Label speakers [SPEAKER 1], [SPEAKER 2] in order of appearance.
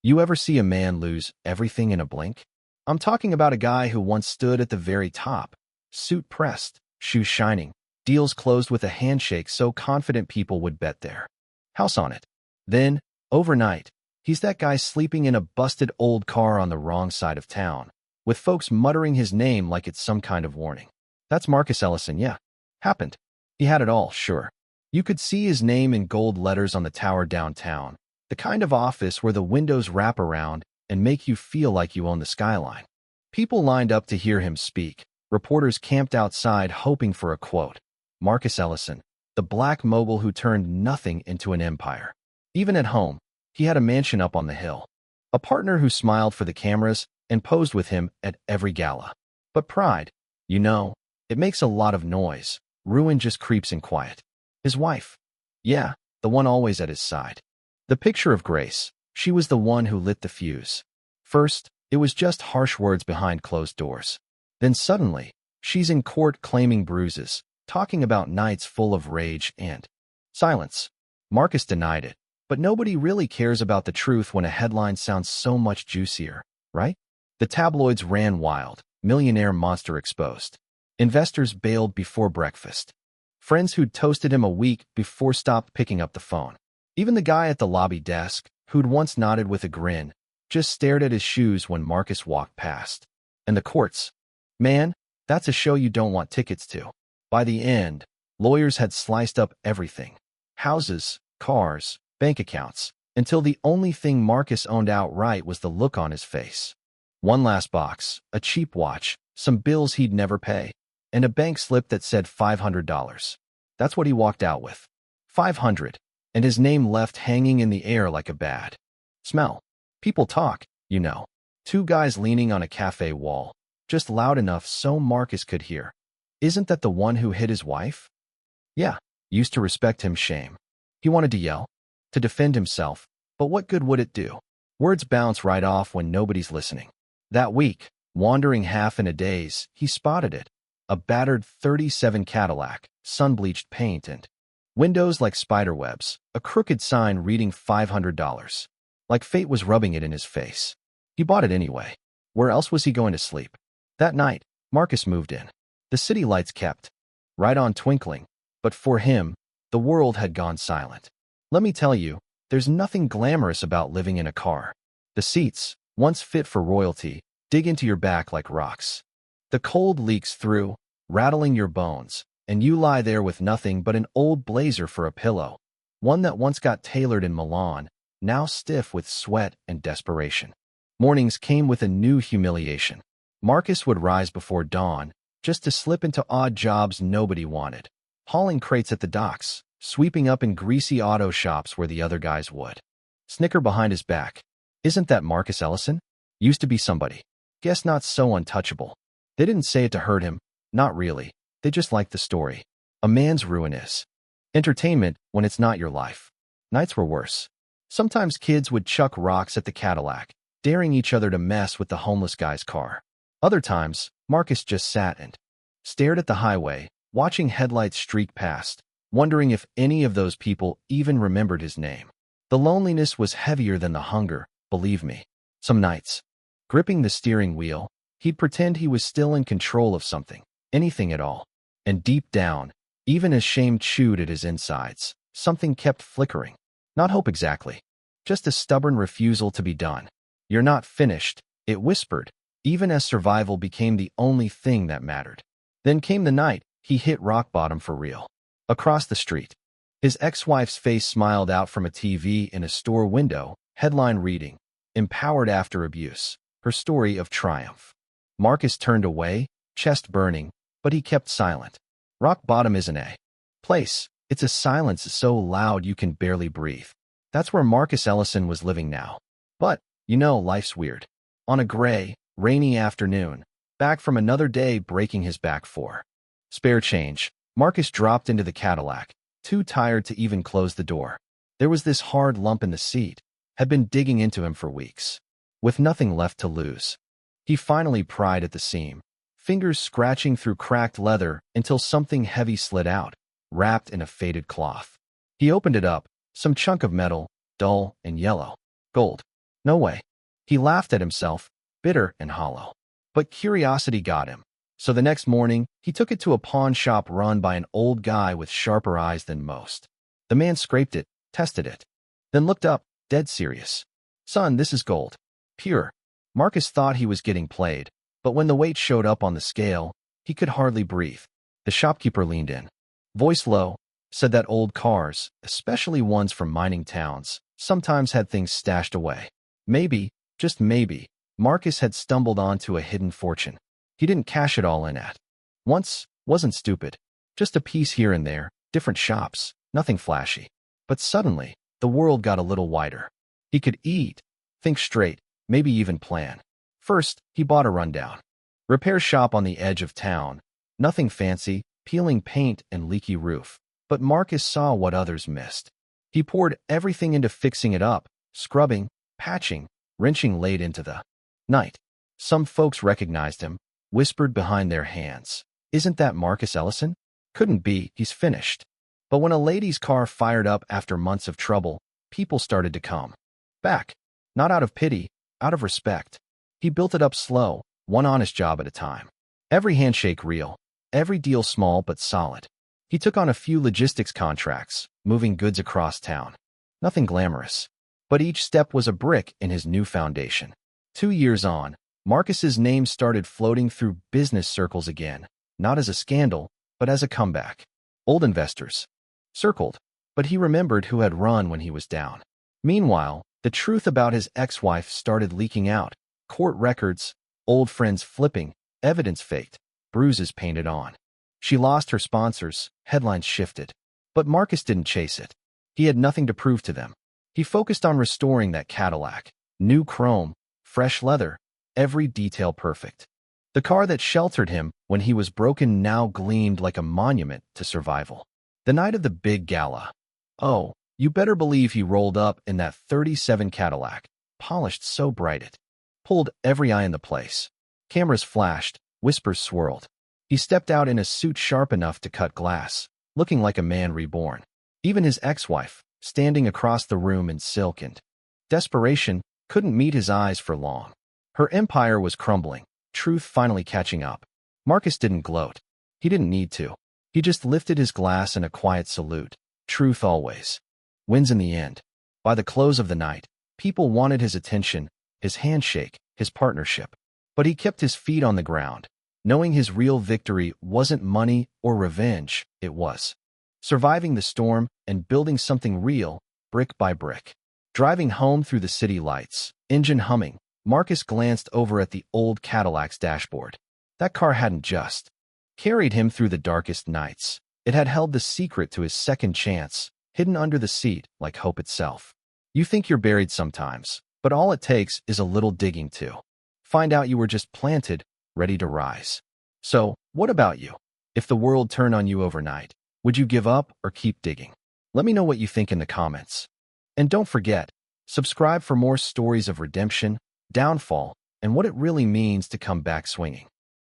[SPEAKER 1] You ever see a man lose everything in a blink? I'm talking about a guy who once stood at the very top, suit pressed, shoes shining, deals closed with a handshake so confident people would bet their house on it. Then, overnight, he's that guy sleeping in a busted old car on the wrong side of town, with folks muttering his name like it's some kind of warning. That's Marcus Ellison, yeah. Happened. He had it all, sure. You could see his name in gold letters on the tower downtown, the kind of office where the windows wrap around and make you feel like you own the skyline. People lined up to hear him speak. Reporters camped outside hoping for a quote. Marcus Ellison, the black mogul who turned nothing into an empire. Even at home, he had a mansion up on the hill. A partner who smiled for the cameras and posed with him at every gala. But pride, it makes a lot of noise. Ruin just creeps in quiet. His wife. Yeah, the one always at his side. The picture of Grace. She was the one who lit the fuse. First, it was just harsh words behind closed doors. Then suddenly, she's in court claiming bruises, talking about nights full of rage and silence. Marcus denied it, but nobody really cares about the truth when a headline sounds so much juicier, right? The tabloids ran wild, millionaire monster exposed. Investors bailed before breakfast. Friends who'd toasted him a week before stopped picking up the phone. Even the guy at the lobby desk, who'd once nodded with a grin, just stared at his shoes when Marcus walked past. And the courts. Man, that's a show you don't want tickets to. By the end, lawyers had sliced up everything. Houses, cars, bank accounts, until the only thing Marcus owned outright was the look on his face. One last box, a cheap watch, some bills he'd never pay, and a bank slip that said $500. That's what he walked out with. 500, and his name left hanging in the air like a bad smell. People talk, Two guys leaning on a cafe wall, just loud enough so Marcus could hear. Isn't that the one who hit his wife? Yeah, used to respect him, shame. He wanted to yell, to defend himself, but what good would it do? Words bounce right off when nobody's listening. That week, wandering half in a daze, he spotted it. A battered '37 Cadillac, sun-bleached paint and windows like spiderwebs, a crooked sign reading $500. Like fate was rubbing it in his face. He bought it anyway. Where else was he going to sleep? That night, Marcus moved in. The city lights kept right on twinkling, but for him, the world had gone silent. Let me tell you, there's nothing glamorous about living in a car. The seats, once fit for royalty, dig into your back like rocks. The cold leaks through, rattling your bones, and you lie there with nothing but an old blazer for a pillow. One that once got tailored in Milan, now stiff with sweat and desperation. Mornings came with a new humiliation. Marcus would rise before dawn, just to slip into odd jobs nobody wanted. Hauling crates at the docks, sweeping up in greasy auto shops where the other guys would snicker behind his back. Isn't that Marcus Ellison? Used to be somebody. Guess not so untouchable. They didn't say it to hurt him. Not really. They just liked the story. A man's ruin is entertainment when it's not your life. Nights were worse. Sometimes kids would chuck rocks at the Cadillac, daring each other to mess with the homeless guy's car. Other times, Marcus just sat and stared at the highway, watching headlights streak past, wondering if any of those people even remembered his name. The loneliness was heavier than the hunger, believe me. Some nights, gripping the steering wheel, he'd pretend he was still in control of something, anything at all. And deep down, even as shame chewed at his insides, something kept flickering. Not hope exactly, just a stubborn refusal to be done. You're not finished, it whispered, even as survival became the only thing that mattered. Then came the night he hit rock bottom for real. Across the street, his ex-wife's face smiled out from a TV in a store window, headline reading, "Empowered After Abuse, Her Story of Triumph." Marcus turned away, chest burning, but he kept silent. Rock bottom isn't a place. It's a silence so loud you can barely breathe. That's where Marcus Ellison was living now. But, life's weird. On a gray, rainy afternoon, back from another day breaking his back for spare change, Marcus dropped into the Cadillac, too tired to even close the door. There was this hard lump in the seat, had been digging into him for weeks. With nothing left to lose, he finally pried at the seam, fingers scratching through cracked leather until something heavy slid out, wrapped in a faded cloth. He opened it up, some chunk of metal, dull and yellow. Gold. No way. He laughed at himself, bitter and hollow. But curiosity got him. So the next morning, he took it to a pawn shop run by an old guy with sharper eyes than most. The man scraped it, tested it, then looked up, dead serious. Son, this is gold. Pure. Marcus thought he was getting played, but when the weight showed up on the scale, he could hardly breathe. The shopkeeper leaned in. Voice low, said that old cars, especially ones from mining towns, sometimes had things stashed away. Maybe, just maybe, Marcus had stumbled onto a hidden fortune. He didn't cash it all in at once, wasn't stupid. Just a piece here and there, different shops, nothing flashy. But suddenly, the world got a little wider. He could eat, think straight, maybe even plan. First, he bought a rundown repair shop on the edge of town. Nothing fancy, peeling paint and leaky roof. But Marcus saw what others missed. He poured everything into fixing it up, scrubbing, patching, wrenching late into the night. Some folks recognized him, whispered behind their hands. Isn't that Marcus Ellison? Couldn't be, he's finished. But when a lady's car fired up after months of trouble, people started to come back. Not out of pity, out of respect. He built it up slow, one honest job at a time. Every handshake real, every deal small but solid. He took on a few logistics contracts, moving goods across town. Nothing glamorous. But each step was a brick in his new foundation. 2 years on, Marcus's name started floating through business circles again, not as a scandal, but as a comeback. Old investors circled, but he remembered who had run when he was down. Meanwhile, the truth about his ex-wife started leaking out. Court records, old friends flipping, evidence faked, bruises painted on. She lost her sponsors, headlines shifted. But Marcus didn't chase it. He had nothing to prove to them. He focused on restoring that Cadillac. New chrome, fresh leather, every detail perfect. The car that sheltered him when he was broken now gleamed like a monument to survival. The night of the big gala. Oh, you better believe he rolled up in that '37 Cadillac, polished so bright it pulled every eye in the place. Cameras flashed, whispers swirled. He stepped out in a suit sharp enough to cut glass, looking like a man reborn. Even his ex-wife, standing across the room in silk and desperation, couldn't meet his eyes for long. Her empire was crumbling, truth finally catching up. Marcus didn't gloat. He didn't need to. He just lifted his glass in a quiet salute. Truth always wins in the end. By the close of the night, people wanted his attention, his handshake, his partnership. But he kept his feet on the ground, knowing his real victory wasn't money or revenge, it was surviving the storm and building something real, brick by brick. Driving home through the city lights, engine humming, Marcus glanced over at the old Cadillac's dashboard. That car hadn't just carried him through the darkest nights. It had held the secret to his second chance, hidden under the seat like hope itself. You think you're buried sometimes, but all it takes is a little digging to find out you were just planted, ready to rise. So, what about you? If the world turned on you overnight, would you give up or keep digging? Let me know what you think in the comments. And don't forget, subscribe for more stories of redemption, downfall, and what it really means to come back swinging.